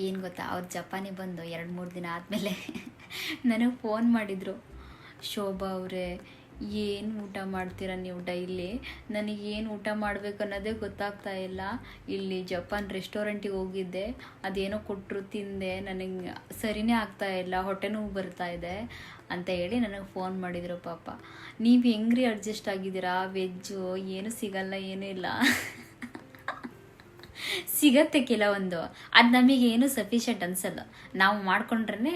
ಏನು ಗೊತ್ತಾ, ಅವ್ರು ಜಪಾನಿಗೆ ಬಂದು 2-3 ದಿನ ಆದಮೇಲೆ ನನಗೆ ಫೋನ್ ಮಾಡಿದರು. ಶೋಭಾ ಅವರೇ, ಏನು ಊಟ ಮಾಡ್ತೀರಾ ನೀವು ಡೈಲಿ? ನನಗೇನು ಊಟ ಮಾಡಬೇಕು ಅನ್ನೋದೇ ಗೊತ್ತಾಗ್ತಾ ಇಲ್ಲ. ಇಲ್ಲಿ ಜಪಾನ್ ರೆಸ್ಟೋರೆಂಟಿಗೆ ಹೋಗಿದ್ದೆ, ಅದೇನೋ ಕೊಟ್ಟರು ತಿಂದೆ, ನನಗೆ ಸರಿನೇ ಆಗ್ತಾ ಇಲ್ಲ, ಹೊಟ್ಟೆ ನೋವು ಬರ್ತಾ ಇದೆ ಅಂತ ಹೇಳಿ ನನಗೆ ಫೋನ್ ಮಾಡಿದರು. ಪಾಪ ನೀವು ಹೆಂಗ್ರಿ ಅಡ್ಜಸ್ಟ್ ಆಗಿದ್ದೀರಾ? ವೆಜ್ಜು ಏನೂ ಸಿಗಲ್ಲ, ಏನೂ ಇಲ್ಲ. ಸಿಗತ್ತೆ ಕೆಲವೊಂದು, ಅದು ನಮಗೇನು ಸಫಿಷಿಯೆಂಟ್ ಅನಿಸಲ್ಲ. ನಾವು ಮಾಡ್ಕೊಂಡ್ರೆ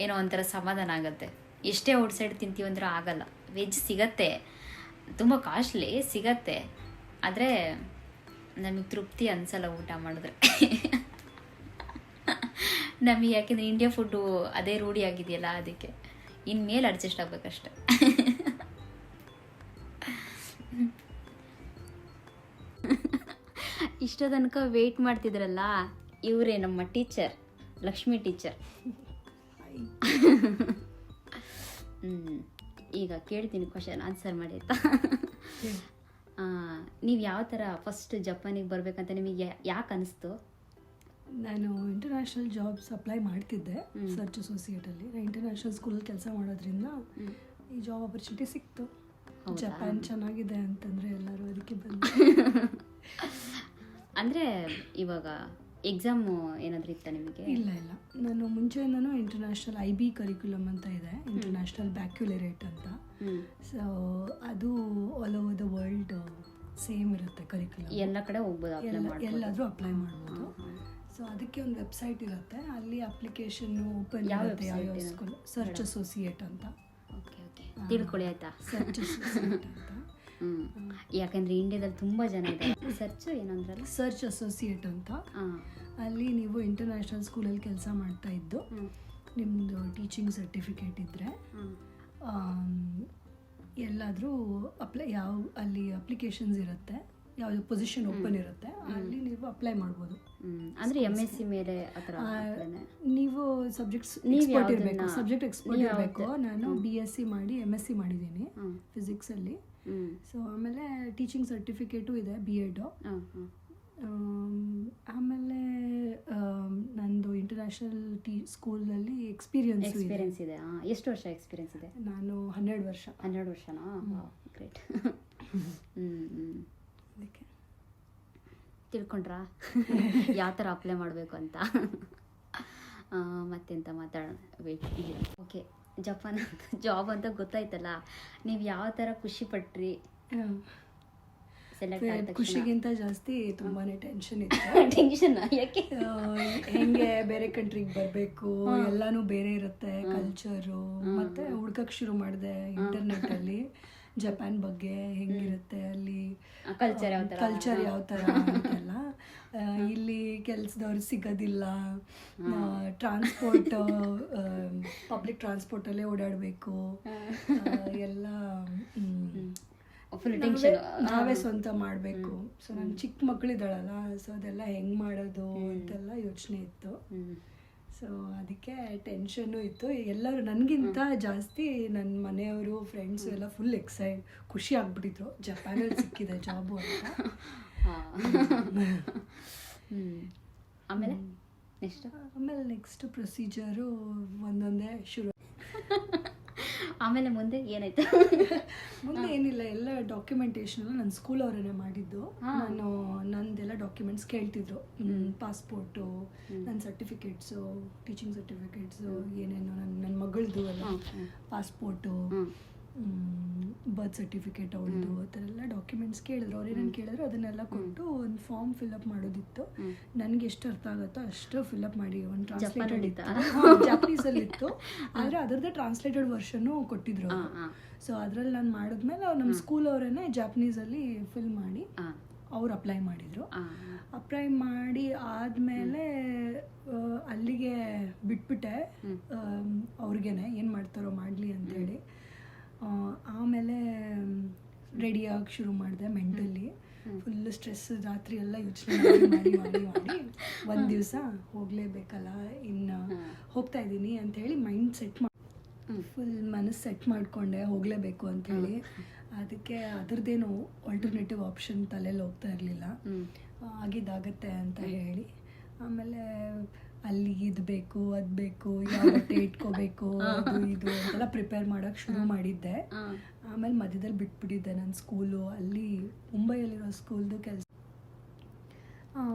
ಏನೋ ಒಂಥರ ಸಮಾಧಾನ ಆಗುತ್ತೆ. ಎಷ್ಟೇ ಔಟ್ಸೈಡ್ ತಿಂತೀವಂದ್ರೂ ಆಗಲ್ಲ. ವೆಜ್ ಸಿಗತ್ತೆ, ತುಂಬ ಕಾಸ್ಟ್ಲಿ ಸಿಗತ್ತೆ, ಆದರೆ ನಮಗೆ ತೃಪ್ತಿ ಅನಿಸಲ್ಲ ಊಟ ಮಾಡಿದ್ರೆ. ನಮಗೆ ಯಾಕೆಂದರೆ ಇಂಡಿಯಾ ಫುಡ್ಡು ಅದೇ ರೂಢಿ ಆಗಿದೆಯಲ್ಲ, ಅದಕ್ಕೆ ಇನ್ಮೇಲೆ ಅಡ್ಜಸ್ಟ್ ಆಗಬೇಕಷ್ಟೆ. ಇಷ್ಟೋ ತನಕ ವೆಯ್ಟ್ ಮಾಡ್ತಿದ್ರಲ್ಲ, ಇವರೇ ನಮ್ಮ ಟೀಚರ್, ಲಕ್ಷ್ಮಿ ಟೀಚರ್. ಈಗ ಕೇಳ್ತೀನಿ, ಕ್ವಶನ್ ಆನ್ಸರ್ ಮಾಡಿ ಆಯ್ತಾ? ನೀವು ಯಾವ ಥರ ಫಸ್ಟ್ ಜಪಾನಿಗೆ ಬರಬೇಕಂತ ನಿಮಗೆ ಯಾಕೆ ಅನಿಸ್ತು? ನಾನು ಇಂಟರ್ನ್ಯಾಷನಲ್ ಜಾಬ್ಸ್ ಅಪ್ಲೈ ಮಾಡ್ತಿದ್ದೆ ಸರ್ಚ್ ಅಸೋಸಿಯೇಟಲ್ಲಿ. ನಾನು ಇಂಟರ್ನ್ಯಾಷನಲ್ ಸ್ಕೂಲಲ್ಲಿ ಕೆಲಸ ಮಾಡೋದ್ರಿಂದ ಈ ಜಾಬ್ ಆಪರ್ಚುನಿಟಿ ಸಿಕ್ತು. ಜಪಾನ್ ಚೆನ್ನಾಗಿದೆ ಅಂತಂದರೆ ಎಲ್ಲರೂ ಅದಕ್ಕೆ ಬಂದು. ಅಂದರೆ ಇವಾಗ ಎಕ್ಸಾಮು ಏನಾದರೂ ಇತ್ತಾ ನಿಮಗೆ? ಇಲ್ಲ, ನಾನು ಮುಂಚೆಯಿಂದನೂ ಇಂಟರ್ನ್ಯಾಷನಲ್ IB ಕರಿಕ್ಯುಲಮ್ ಅಂತ ಇದೆ, ಇಂಟರ್ನ್ಯಾಷನಲ್ ಬ್ಯಾಕ್ಯುಲರೇಟ್ ಅಂತ. ಸೊ ಅದು all over the world same ಇರುತ್ತೆ ಕರಿಕ್ಯುಲಮ್, ಎಲ್ಲ ಕಡೆ ಹೋಗ್ಬೋದು, ಎಲ್ಲಾದರೂ ಅಪ್ಲೈ ಮಾಡ್ಬೋದು. ಸೊ ಅದಕ್ಕೆ ಒಂದು ವೆಬ್ಸೈಟ್ ಇರುತ್ತೆ, ಅಲ್ಲಿ ಅಪ್ಲಿಕೇಶನ್ ಓಪನ್ ಇರುತ್ತೆ. ಯಾವ ಸ್ಕೂಲ್? ಸರ್ಚ್ ಅಸೋಸಿಯೇಟ್ ಅಂತ. ತಿಳ್ಕೊಳ್ಳಿ ಆಯ್ತಾ? ಸರ್ಚ್ ಅಸೋಸಿಯೇಟ್ ಅಂತ. ಯಾಕಂದ್ರೆ ಇಂಡಿಯಾದಲ್ಲಿ ತುಂಬ ಜನ ಇದ್ದಾರೆ. ಸರ್ಚ್ ಏನಂದ್ರಲ್ಲ, ಸರ್ಚ್ ಅಸೋಸಿಯೇಟ್ ಅಂತ. ಅಲ್ಲಿ ನೀವು ಇಂಟರ್ನ್ಯಾಷನಲ್ ಸ್ಕೂಲಲ್ಲಿ ಕೆಲಸ ಮಾಡ್ತಾ ಇದ್ದು ನಿಮ್ಮದು ಟೀಚಿಂಗ್ ಸರ್ಟಿಫಿಕೇಟ್ ಇದ್ದರೆ ಎಲ್ಲಾದರೂ ಅಲ್ಲಿ ಅಪ್ಲಿಕೇಶನ್ಸ್ ಇರುತ್ತೆ, ಯಾವುದು ಪೊಸಿಷನ್ ಓಪನ್ ಇರುತ್ತೆ, ಅಲ್ಲಿ ನೀವು ಅಪ್ಲೈ ಮಾಡ್ಬೋದು. ಅಂದರೆ MSc ಮೇಲೆ ಆ ಥರ ನೀವು ಸಬ್ಜೆಕ್ಟ್ ಎಕ್ಸ್ಪರ್ಟ್ ಇರಬೇಕು. ಸಬ್ಜೆಕ್ಟ್ ಎಕ್ಸ್ಪರ್ಟ್ ಇರಬೇಕು. ನಾನು BSc ಮಾಡಿ MSc ಮಾಡಿದ್ದೀನಿ ಫಿಸಿಕ್ಸಲ್ಲಿ. ಸೊ ಆಮೇಲೆ ಟೀಚಿಂಗ್ ಸರ್ಟಿಫಿಕೇಟು ಇದೆ, B.Ed. ಆಮೇಲೆ ನಂದು ಇಂಟರ್ನ್ಯಾಷನಲ್ ಸ್ಕೂಲಲ್ಲಿ ಎಕ್ಸ್ಪೀರಿಯನ್ಸ್ ಇದೆ. ಎಷ್ಟು ವರ್ಷ ಎಕ್ಸ್ಪೀರಿಯನ್ಸ್ ಇದೆ? ನಾನು 12 ವರ್ಷ. 12 ವರ್ಷನಾ? ಗ್ರೇಟ್. ಅದಕ್ಕೆ ತಿಳ್ಕೊಂಡ್ರಾ ಯಾವ ಥರ ಅಪ್ಲೈ ಮಾಡಬೇಕು ಅಂತ? ಮತ್ತೆಂತ ಮಾತಾಡೋಣ, ವೇಟ್. ಓಕೆ, ಜಪಾನ್ ಜಾಬ್ ಅಂತ ಗೊತ್ತಾಯ್ತಲ್ಲ, ನೀವು ಯಾವ ಥರ ಖುಷಿ ಪಟ್ರಿ? ಖುಷಿಗಿಂತ ಜಾಸ್ತಿ ತುಂಬಾನೇ ಟೆನ್ಷನ್ ಇತ್ತು. ಟೆನ್ಷನ್ ಯಾಕೆ? ಹೆಂಗೆ ಬೇರೆ ಕಂಟ್ರಿಗೆ ಬರಬೇಕು, ಎಲ್ಲಾನು ಬೇರೆ ಇರುತ್ತೆ ಕಲ್ಚರು. ಮತ್ತೆ ಹುಡ್ಕಕ್ಕೆ ಶುರು ಮಾಡಿದೆ ಇಂಟರ್ನೆಟ್ಟಲ್ಲಿ ಜಪಾನ್ ಬಗ್ಗೆ, ಹೆಂಗಿರುತ್ತೆ ಅಲ್ಲಿ ಕಲ್ಚರ್ ಯಾವ ಥರ ಅಂತೆಲ್ಲ. ಇಲ್ಲಿ ಕೆಲಸದವ್ರು ಸಿಗೋದಿಲ್ಲ, ಟ್ರಾನ್ಸ್ಪೋರ್ಟ್ ಪಬ್ಲಿಕ್ ಟ್ರಾನ್ಸ್ಪೋರ್ಟಲ್ಲೇ ಓಡಾಡಬೇಕು, ಎಲ್ಲ ನಾವೇ ಸ್ವಂತ ಮಾಡಬೇಕು. ಸೊ ನನ್ನ ಚಿಕ್ಕ ಮಕ್ಕಳಿದ್ದಾಳಲ್ಲ, ಸೊ ಅದೆಲ್ಲ ಹೆಂಗೆ ಮಾಡೋದು ಅಂತೆಲ್ಲ ಯೋಚನೆ ಇತ್ತು. ಸೊ ಅದಕ್ಕೆ ಟೆನ್ಷನ್ನು ಇತ್ತು. ಎಲ್ಲರೂ ನನಗಿಂತ ಜಾಸ್ತಿ ನನ್ನ ಮನೆಯವರು, ಫ್ರೆಂಡ್ಸು ಎಲ್ಲ ಫುಲ್ ಖುಷಿ ಆಗ್ಬಿಟ್ಟಿದ್ರು ಜಪಾನಲ್ಲಿ ಸಿಕ್ಕಿದೆ ಜಾಬು ಅಂತ. ಆಮೇಲೆ ನೆಕ್ಸ್ಟ್ ಪ್ರೊಸೀಜರು ಒಂದೊಂದೇ ಶುರು. ಆಮೇಲೆ ಮುಂದೆ ಏನಾಯ್ತು? ಮುಂದೆ ಏನಿಲ್ಲ, ಎಲ್ಲ ಡಾಕ್ಯುಮೆಂಟೇಶನ್ ನನ್ನ ಸ್ಕೂಲ್ ಅವರೇ ಮಾಡಿದ್ದು. ನಂದೆಲ್ಲ ಡಾಕ್ಯುಮೆಂಟ್ಸ್ ಕೇಳ್ತಿದ್ರು, ಪಾಸ್ಪೋರ್ಟು, ನನ್ನ ಸರ್ಟಿಫಿಕೇಟ್ಸು, ಟೀಚಿಂಗ್ ಸರ್ಟಿಫಿಕೇಟ್ಸು, ಏನೇನು ನನ್ನ ಮಗಳದು ಎಲ್ಲ, ಪಾಸ್ಪೋರ್ಟು, ಬರ್ತ್ ಸರ್ಟಿಫಿಕೇಟ್ ಅವಳದು, ಆ ಥರ ಎಲ್ಲ ಡಾಕ್ಯುಮೆಂಟ್ಸ್ ಕೇಳಿದ್ರು. ಅವ್ರೇನೇನು ಕೇಳಿದ್ರು ಅದನ್ನೆಲ್ಲ ಕೊಟ್ಟು ಒಂದು ಫಾರ್ಮ್ ಫಿಲ್ಅಪ್ ಮಾಡೋದಿತ್ತು. ನನಗೆ ಎಷ್ಟು ಅರ್ಥ ಆಗುತ್ತೋ ಅಷ್ಟು ಫಿಲ್ಅಪ್ ಮಾಡಿ, ಒಂದು ಟ್ರಾನ್ಸ್ಲೇಟೆಡ್ ಇತ್ತು, ಜಾಪನೀಸಲ್ಲಿ ಇತ್ತು, ಆದರೆ ಅದರದ್ದೇ ಟ್ರಾನ್ಸ್ಲೇಟೆಡ್ ವರ್ಷನ್ನು ಕೊಟ್ಟಿದ್ರು. ಸೊ ಅದರಲ್ಲಿ ನಾನು ಮಾಡಿದ್ಮೇಲೆ ನಮ್ಮ ಸ್ಕೂಲ್ ಅವರೇ ಜಾಪನೀಸಲ್ಲಿ ಫಿಲ್ ಮಾಡಿ ಅವ್ರು ಅಪ್ಲೈ ಮಾಡಿದರು. ಅಪ್ಲೈ ಮಾಡಿ ಆದಮೇಲೆ ಅಲ್ಲಿಗೆ ಬಿಟ್ಬಿಟ್ಟೆ ಅವ್ರಿಗೇನೆ, ಏನು ಮಾಡ್ತಾರೋ ಮಾಡಲಿ ಅಂಥೇಳಿ. ಆಮೇಲೆ ರೆಡಿಯಾಗಿ ಶುರು ಮಾಡಿದೆ. ಮೆಂಟಲಿ ಫುಲ್ ಸ್ಟ್ರೆಸ್, ರಾತ್ರಿ ಎಲ್ಲ ಯೋಚನೆ ಮಾಡಿ ಒಂದು ದಿವಸ ಹೋಗಲೇಬೇಕಲ್ಲ, ಇನ್ನು ಹೋಗ್ತಾ ಇದ್ದೀನಿ ಅಂಥೇಳಿ ಮೈಂಡ್ ಸೆಟ್ ಫುಲ್ ಮನಸ್ಸು ಸೆಟ್ ಮಾಡಿಕೊಂಡೆ, ಹೋಗಲೇಬೇಕು ಅಂಥೇಳಿ. ಅದಕ್ಕೆ ಅದ್ರದ್ದೇನು ಆಲ್ಟರ್ನೇಟಿವ್ ಆಪ್ಷನ್ ತಲೆಯಲ್ಲಿ ಹೋಗ್ತಾ ಇರಲಿಲ್ಲ. ಆಗಿದ್ದಾಗತ್ತೆ ಅಂತ ಹೇಳಿ ಆಮೇಲೆ ಅಲ್ಲಿ ಇದು ಬೇಕು ಅದು ಬೇಕು, ಯಾವ ಬಟ್ಟೆ ಇಟ್ಕೋಬೇಕು, ಅದು ಇದು ಅಂತೆಲ್ಲ ಪ್ರಿಪೇರ್ ಮಾಡೋಕ್ಕೆ ಶುರು ಮಾಡಿದ್ದೆ. ಆಮೇಲೆ ಮಧ್ಯದಲ್ಲಿ ಬಿಟ್ಬಿಟ್ಟಿದ್ದೆ. ನನ್ನ ಸ್ಕೂಲು ಅಲ್ಲಿ ಮುಂಬೈಯಲ್ಲಿರೋ ಸ್ಕೂಲ್ದು ಕೆಲಸ,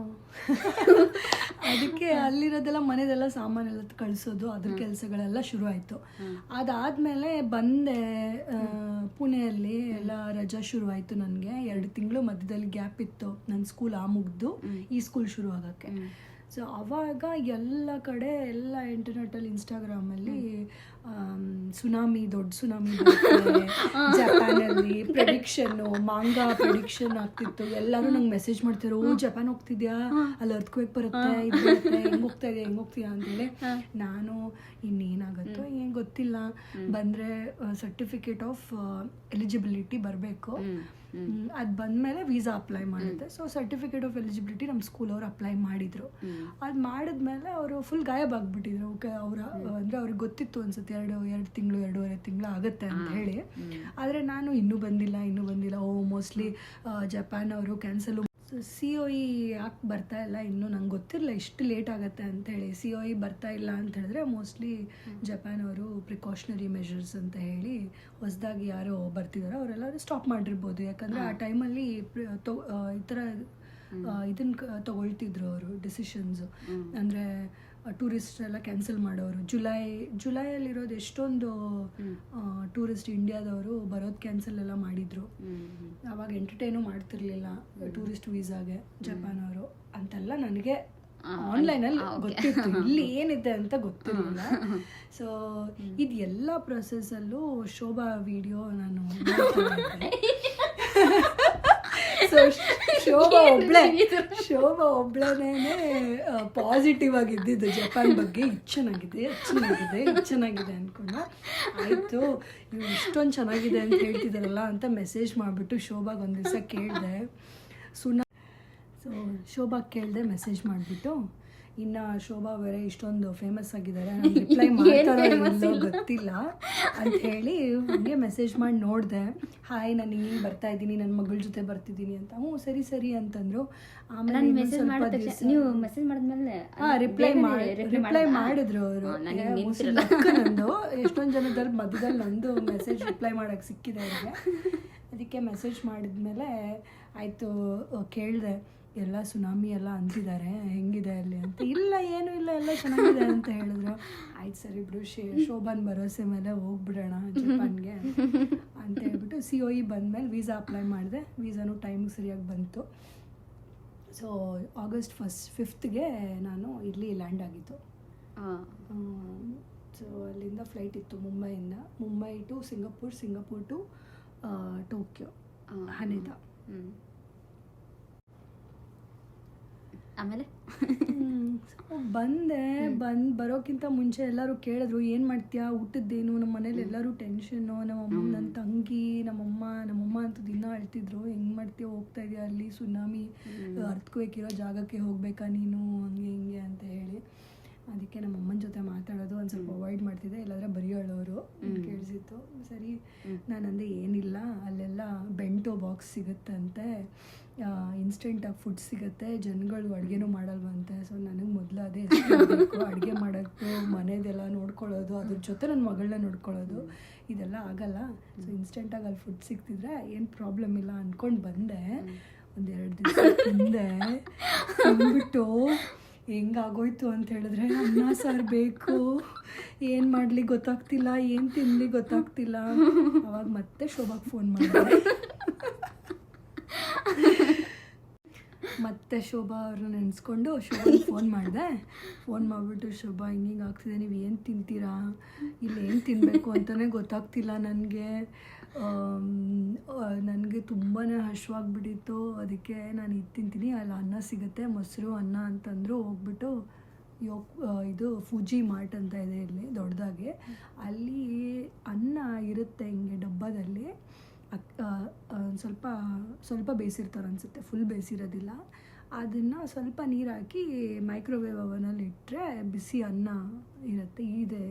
ಅದಕ್ಕೆ ಅಲ್ಲಿರೋದೆಲ್ಲ ಮನೆದೆಲ್ಲ ಸಾಮಾನೆಲ್ಲ ಕಳಿಸೋದು, ಅದ್ರ ಕೆಲಸಗಳೆಲ್ಲ ಶುರು ಆಯಿತು. ಅದಾದಮೇಲೆ ಬಂದೆ ಪುಣೆಯಲ್ಲಿ, ಎಲ್ಲ ರಜಾ ಶುರು ಆಯಿತು ನನಗೆ. 2 ತಿಂಗಳು ಮಧ್ಯದಲ್ಲಿ ಗ್ಯಾಪ್ ಇತ್ತು ನನ್ನ ಸ್ಕೂಲ್ ಮುಗ್ದು ಈ ಸ್ಕೂಲ್ ಶುರು ಆಗೋಕ್ಕೆ. ಸೊ ಅವಾಗ ಎಲ್ಲ ಕಡೆ ಎಲ್ಲ ಇಂಟರ್ನೆಟಲ್ಲಿ ಇನ್ಸ್ಟಾಗ್ರಾಮಲ್ಲಿ ಸುನಾಮಿ, ದೊಡ್ಡ ಸುನಾಮಿ ಜಪಾನಲ್ಲಿ ಪ್ರೆಡಿಕ್ಷನ್ನು, ಮಾಂಗಾ ಪ್ರೆಡಿಕ್ಷನ್ ಆಗ್ತಿತ್ತು. ಎಲ್ಲರೂ ನಂಗೆ ಮೆಸೇಜ್ ಮಾಡ್ತಿರೋ, ಜಪಾನ್ ಹೋಗ್ತಿದ್ಯಾ, ಅಲ್ಲಿ ಅರ್ಥಕ್ವೇಕ್ ಬರುತ್ತೆ, ಇದು ಬರುತ್ತೆ, ಹೆಂಗೆ ಹೋಗ್ತೀಯಾ ಅಂತೇಳಿ. ನಾನು ಇನ್ನೇನಾಗುತ್ತೋ ಏನು ಗೊತ್ತಿಲ್ಲ, ಬಂದರೆ ಸರ್ಟಿಫಿಕೇಟ್ ಆಫ್ ಎಲಿಜಿಬಿಲಿಟಿ ಬರಬೇಕು, ಅದು ಬಂದಮೇಲೆ ವೀಸಾ ಅಪ್ಲೈ ಮಾಡಿದ್ದೆ. ಸೊ ಸರ್ಟಿಫಿಕೇಟ್ ಆಫ್ ಎಲಿಜಿಬಿಲಿಟಿ ನಮ್ಮ ಸ್ಕೂಲವ್ರು ಅಪ್ಲೈ ಮಾಡಿದರು. ಅದು ಮಾಡಿದ್ಮೇಲೆ ಅವರು ಫುಲ್ ಗಾಯಬಾಗ್ಬಿಟ್ಟಿದ್ರು. ಅಂದರೆ ಅವ್ರಿಗೆ ಗೊತ್ತಿತ್ತು ಅನ್ಸುತ್ತೆ 2 ತಿಂಗಳು 2.5 ತಿಂಗಳು ಆಗುತ್ತೆ ಅಂತ ಹೇಳಿ. ಆದರೆ ನಾನು ಇನ್ನೂ ಬಂದಿಲ್ಲ. ಮೋಸ್ಟ್ಲಿ ಜಪಾನ್ ಅವರು ಕ್ಯಾನ್ಸಲ್, COE ಯಾಕೆ ಬರ್ತಾ ಇಲ್ಲ ಇನ್ನೂ ನಂಗೆ ಗೊತ್ತಿರಲಿಲ್ಲ ಇಷ್ಟು ಲೇಟ್ ಆಗುತ್ತೆ ಅಂತೇಳಿ. COE ಬರ್ತಾ ಇಲ್ಲ ಅಂತ ಹೇಳಿದ್ರೆ ಮೋಸ್ಟ್ಲಿ ಜಪಾನ್ ಅವರು ಪ್ರಿಕಾಷನರಿ ಮೆಷರ್ಸ್ ಅಂತ ಹೇಳಿ ಹೊಸದಾಗಿ ಯಾರೋ ಬರ್ತಿದಾರೋ ಅವರೆಲ್ಲರೂ ಸ್ಟಾಪ್ ಮಾಡಿರ್ಬೋದು. ಯಾಕಂದರೆ ಆ ಟೈಮಲ್ಲಿ ಈ ಥರ ಇದನ್ನು ತಗೊಳ್ತಿದ್ರು ಅವರು ಡಿಸಿಷನ್ಸು. ಅಂದರೆ ಟೂರಿಸ್ಟ್ ಎಲ್ಲ ಕ್ಯಾನ್ಸಲ್ ಮಾಡೋರು. ಜುಲೈಯಲ್ಲಿರೋದು ಎಷ್ಟೊಂದು ಟೂರಿಸ್ಟ್ ಇಂಡಿಯಾದವರು ಬರೋದು ಕ್ಯಾನ್ಸಲ್ ಎಲ್ಲ ಮಾಡಿದರು. ಆವಾಗ ಎಂಟರ್ಟೈನು ಮಾಡ್ತಿರ್ಲಿಲ್ಲ ಟೂರಿಸ್ಟ್ ವೀಸಾಗೆ ಜಪಾನ್ ಅವರು ಅಂತೆಲ್ಲ ನನಗೆ ಆನ್ಲೈನಲ್ಲಿ ಗೊತ್ತಿತ್ತು. ಇಲ್ಲಿ ಏನಿದೆ ಅಂತ ಗೊತ್ತಿರಲಿಲ್ಲ. ಸೊ ಇದು ಎಲ್ಲ ಪ್ರೊಸೆಸ್ಸಲ್ಲೂ ಶೋಭಾ ವಿಡಿಯೋ ನಾನು ಸೊ ಶೋಭಾ ಒಬ್ಳನೇ ಪಾಸಿಟಿವ್ ಆಗಿದ್ದಿದ್ದು ಜಪಾನ್ ಬಗ್ಗೆ. ಇದು ಚೆನ್ನಾಗಿದೆ ಅಂದ್ಕೊಂಡು ಆಯಿತು, ಇವು ಇಷ್ಟೊಂದು ಚೆನ್ನಾಗಿದೆ ಅಂತ ಹೇಳ್ತಿದ್ದಾರಲ್ಲ ಅಂತ ಮೆಸೇಜ್ ಮಾಡಿಬಿಟ್ಟು ಶೋಭಾಗೆ ಒಂದು ದಿವಸ ಕೇಳಿದೆ. ಸೊ ಶೋಭಾಗೆ ಕೇಳಿದೆ ಮೆಸೇಜ್ ಮಾಡಿಬಿಟ್ಟು, ಇನ್ನು ಶೋಭಾ ಬೇರೆ ಇಷ್ಟೊಂದು ಫೇಮಸ್ ಆಗಿದ್ದಾರೆ, ನಾನು ರಿಪ್ಲೈ ಮಾಡ್ತಾರೋ ಇಲ್ಲೋ ಗೊತ್ತಿಲ್ಲ ಅಂಥೇಳಿ ಹಂಗೆ ಮೆಸೇಜ್ ಮಾಡಿ ನೋಡಿದೆ. ಹಾಯ್, ನಾನು ಈಗ ಬರ್ತಾ ಇದ್ದೀನಿ, ನನ್ನ ಮಗಳ ಜೊತೆ ಬರ್ತಿದ್ದೀನಿ ಅಂತ. ಸರಿ ಅಂತಂದರು. ಆಮೇಲೆ ರಿಪ್ಲೈ ಮಾಡಿದ್ರು ಅವರು. ನಂದು ಎಷ್ಟೊಂದು ಜನದಲ್ಲಿ ಮಧ್ಯದಲ್ಲಿ ನಂದು ಮೆಸೇಜ್ ರಿಪ್ಲೈ ಮಾಡೋಕ್ಕೆ ಸಿಕ್ಕಿದೆ ಅವ್ರಿಗೆ. ಅದಕ್ಕೆ ಮೆಸೇಜ್ ಮಾಡಿದ್ಮೇಲೆ ಆಯಿತು, ಕೇಳಿದೆ ಎಲ್ಲ ಸುನಾಮಿ ಎಲ್ಲ ಅಂತಿದ್ದಾರೆ, ಹೆಂಗಿದೆ ಅಲ್ಲಿ ಅಂತ. ಏನೂ ಇಲ್ಲ, ಎಲ್ಲ ಚೆನ್ನಾಗಿದೆ ಅಂತ ಹೇಳಿದ್ರು. ಆಯ್ತು ಸರಿ ಬಿಡು, ಶೋಭಾನ್ ಭರೋಸೆ ಮೇಲೆ ಹೋಗ್ಬಿಡೋಣ ಜಪಾನ್ಗೆ ಅಂತ ಹೇಳ್ಬಿಟ್ಟು COE ಬಂದಮೇಲೆ ವೀಸಾ ಅಪ್ಲೈ ಮಾಡಿದೆ. ವೀಸಾನು ಟೈಮಿಗೆ ಸರಿಯಾಗಿ ಬಂತು. ಸೊ ಆಗಸ್ಟ್ 5ಗೆ ನಾನು ಇಲ್ಲಿ ಲ್ಯಾಂಡ್ ಆಗಿತ್ತು. ಸೊ ಅಲ್ಲಿಂದ ಫ್ಲೈಟ್ ಇತ್ತು Mumbai to Singapore to Tokyo, Haneda. ಆಮೇಲೆ ಬರೋಕ್ಕಿಂತ ಮುಂಚೆ ಎಲ್ಲರೂ ಕೇಳಿದ್ರು, ಏನು ಮಾಡ್ತೀಯಾ, ಊಟದ್ದೇನು, ನಮ್ಮ ಮನೇಲಿ ಎಲ್ಲರೂ ಟೆನ್ಷನ್ನು. ನನ್ನ ತಂಗಿ, ನಮ್ಮಮ್ಮ ಅಂತೂ ದಿನ ಅಳ್ತಿದ್ರು, ಹೆಂಗೆ ಮಾಡ್ತೀಯ, ಹೋಗ್ತಾ ಇದೆಯಾ ಅಲ್ಲಿ ಸುನಾಮಿ ಅರ್ಥಕ್ವೇಕ್ ಇರೋ ಜಾಗಕ್ಕೆ ಹೋಗ್ಬೇಕಾ ನೀನು, ಹಂಗೆ ಹಿಂಗೆ ಅಂತ ಹೇಳಿ. ಅದಕ್ಕೆ ನಮ್ಮಮ್ಮನ ಜೊತೆ ಮಾತಾಡೋದು ಒಂದು ಸ್ವಲ್ಪ ಅವಾಯ್ಡ್ ಮಾಡ್ತಿದ್ದೆ, ಇಲ್ಲಾಂದರೆ ಬರೆಯೋಳವರು ಕೇಳಿಸಿತ್ತು. ಸರಿ ನಾನಂದೆ ಏನಿಲ್ಲ, ಅಲ್ಲೆಲ್ಲ ಬೆಂಟೋ ಬಾಕ್ಸ್ ಸಿಗುತ್ತಂತೆ, ಇನ್ಸ್ಟೆಂಟಾಗಿ ಫುಡ್ ಸಿಗುತ್ತೆ, ಜನಗಳು ಅಡುಗೆನೂ ಮಾಡಲ್ವಂತೆ. ಸೊ ನನಗೆ ಮೊದಲು ಅದೇ ಬೇಕು, ಅಡುಗೆ ಮಾಡೋದು, ಮನೆದೆಲ್ಲ ನೋಡ್ಕೊಳ್ಳೋದು, ಅದ್ರ ಜೊತೆ ನನ್ನ ಮಗಳನ್ನ ನೋಡ್ಕೊಳ್ಳೋದು, ಇದೆಲ್ಲ ಆಗಲ್ಲ. ಸೊ ಇನ್ಸ್ಟೆಂಟಾಗಿ ಅಲ್ಲಿ ಫುಡ್ ಸಿಗ್ತಿದ್ರೆ ಏನು ಪ್ರಾಬ್ಲಮ್ ಇಲ್ಲ ಅಂದ್ಕೊಂಡು ಬಂದೆ. 1-2 ದಿವಸ ತಿಂದ್ಬಿಟ್ಟು ಹೆಂಗಾಗೋಯ್ತು ಅಂತ ಹೇಳಿದ್ರೆ, ಅನ್ನ ಸಾರು ಬೇಕು, ಏನು ಮಾಡಲಿ ಗೊತ್ತಾಗ್ತಿಲ್ಲ, ಏನು ತಿನ್ನಲಿ ಗೊತ್ತಾಗ್ತಿಲ್ಲ. ಅವಾಗ ಮತ್ತೆ ಶೋಭಾಗೆ ಫೋನ್ ಮಾಡಿದೆ. ಮತ್ತೆ ಶೋಭಾ ಅವ್ರನ್ನ ನೆನೆಸ್ಕೊಂಡು ಶೋಭಾಗೆ ಫೋನ್ ಮಾಡಿಬಿಟ್ಟು, ಶೋಭಾ ಹಿಂಗೆ ಆಗ್ತಿದೆ, ನೀವು ಏನು ತಿಂತೀರಾ, ಇಲ್ಲಿ ಏನು ತಿನ್ನಬೇಕು ಅಂತಲೇ ಗೊತ್ತಾಗ್ತಿಲ್ಲ ನನಗೆ ತುಂಬಾ ಹಶ್ವಾಗ್ಬಿಟ್ಟಿತ್ತು. ಅದಕ್ಕೆ ನಾನು ಇದು ತಿಂತೀನಿ, ಅಲ್ಲಿ ಅನ್ನ ಸಿಗುತ್ತೆ, ಮೊಸರು ಅನ್ನ ಅಂತಂದರು. ಹೋಗ್ಬಿಟ್ಟು ಇದು ಫುಜಿ ಮಾರ್ಟ್ ಅಂತ ಇದೆ ಇಲ್ಲಿ ದೊಡ್ಡದಾಗಿ, ಅಲ್ಲಿ ಅನ್ನ ಇರುತ್ತೆ ಹಿಂಗೆ ಡಬ್ಬದಲ್ಲಿ, ಸ್ವಲ್ಪ ಬೇಯಿಸಿರ್ತಾರೆ ಅನಿಸುತ್ತೆ, ಫುಲ್ ಬೇಯಿಸಿರೋದಿಲ್ಲ. ಅದನ್ನು ಸ್ವಲ್ಪ ನೀರು ಹಾಕಿ ಮೈಕ್ರೋವೇವ್ ಅವನಲ್ಲಿ ಇಟ್ಟರೆ ಬಿಸಿ ಅನ್ನ ಇರುತ್ತೆ. ಇದೆ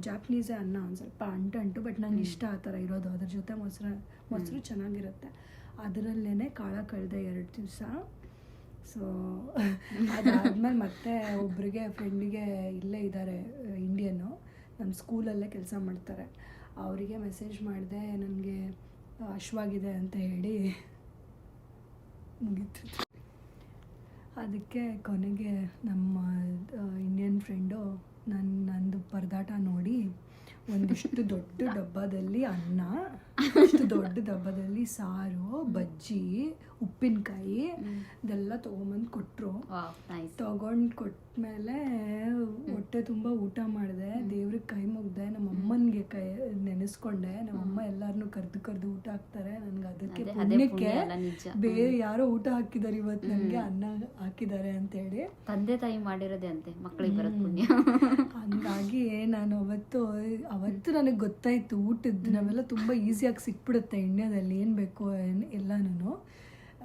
ಜಾಪನೀಸೇ ಅನ್ನ, ಒಂದು ಸ್ವಲ್ಪ ಅಂಟು, ಬಟ್ ನಂಗೆ ಇಷ್ಟ ಆ ಥರ ಇರೋದು. ಅದ್ರ ಜೊತೆ ಮೊಸರು ಚೆನ್ನಾಗಿರುತ್ತೆ. ಅದರಲ್ಲೇ ಕಾಳ ಕಳೆದೆ 2 ದಿವಸ. ಸೊ ಅದಾದ್ಮೇಲೆ ಮತ್ತೆ ಒಬ್ರಿಗೆ ಫ್ರೆಂಡಿಗೆ ಇಲ್ಲೇ ಇದ್ದಾರೆ, ಇಂಡಿಯನ್ನು, ನಮ್ಮ ಸ್ಕೂಲಲ್ಲೇ ಕೆಲಸ ಮಾಡ್ತಾರೆ. ಅವರಿಗೆ ಮೆಸೇಜ್ ಮಾಡಿದೆ, ನನಗೆ ಹಶ್ವಾಗಿದೆ ಅಂತ ಹೇಳಿ ಮುಗೀತು. ಅದಕ್ಕೆ ಕೊನೆಗೆ ನಮ್ಮ ಇಂಡಿಯನ್ ಫ್ರೆಂಡು ನಂದು ಪರದಾಟ ನೋಡಿ ಒಂದಿಷ್ಟು ದೊಡ್ಡ ಡಬ್ಬದಲ್ಲಿ ಅನ್ನ, ಇಷ್ಟು ದೊಡ್ಡ ಡಬ್ಬದಲ್ಲಿ ಸಾರು, ಬಜ್ಜಿ, ಉಪ್ಪಿನಕಾಯಿ ಇದೆಲ್ಲ ತೊಗೊಂಬಂದು ಕೊಟ್ಟರು. ತೊಗೊಂಡು ಕೊಟ್ಮೇಲೆ ಹೊಟ್ಟೆ ತುಂಬ ಊಟ ಮಾಡಿದೆ, ದೇವ್ರಿಗೆ ಕೈ ಮುಗ್ದೆ, ನಮ್ಮ ಅಮ್ಮನಿಗೆ ಕೈ ನೆನೆಸ್ಕೊಂಡೆ. ನಮ್ಮಮ್ಮ ಎಲ್ಲರನ್ನೂ ಕರೆದು ಊಟ ಹಾಕ್ತಾರೆ ನನಗೆ. ಅದಕ್ಕೆ ಪುಣ್ಯಕ್ಕೆ ಬೇರೆ ಯಾರೋ ಊಟ ಹಾಕಿದ್ದಾರೆ ಇವತ್ತು, ನನಗೆ ಅನ್ನ ಹಾಕಿದ್ದಾರೆ ಅಂತೇಳಿ. ತಂದೆ ತಾಯಿ ಮಾಡಿರೋದೇ ಅಂತೆ ಮಕ್ಕಳಿಗೆ ಬರೋದು ಪುಣ್ಯ. ಹಂಗಾಗಿ ನಾನು ಅವತ್ತು ನನಗೆ ಗೊತ್ತಾಯಿತು ಊಟದ್ದು ನಾವೆಲ್ಲ ತುಂಬ ಈಸಿಯಾಗಿ ಸಿಕ್ಬಿಡುತ್ತೆ ಇಂಡಿಯಾದಲ್ಲಿ, ಏನು ಬೇಕೋ ಎಲ್ಲನೂ.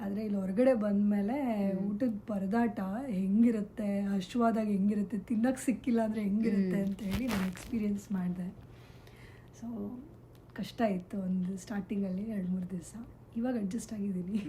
ಆದರೆ ಇಲ್ಲಿ ಹೊರಗಡೆ ಬಂದಮೇಲೆ ಊಟದ ಪರದಾಟ ಹೆಂಗಿರುತ್ತೆ, ಹಶ್ವಾದಾಗ ಹೆಂಗಿರುತ್ತೆ, ತಿನ್ನೋಕ್ಕೆ ಸಿಕ್ಕಿಲ್ಲ ಅಂದರೆ ಹೆಂಗಿರುತ್ತೆ ಅಂತೇಳಿ ನಾನು ಎಕ್ಸ್ಪೀರಿಯೆನ್ಸ್ ಮಾಡಿದೆ. ಸೊ ಕಷ್ಟ ಇತ್ತು ಒಂದು ಸ್ಟಾರ್ಟಿಂಗಲ್ಲಿ 2-3 ದಿವಸ. ಇವಾಗ ಅಡ್ಜಸ್ಟ್ ಆಗಿದ್ದೀನಿ.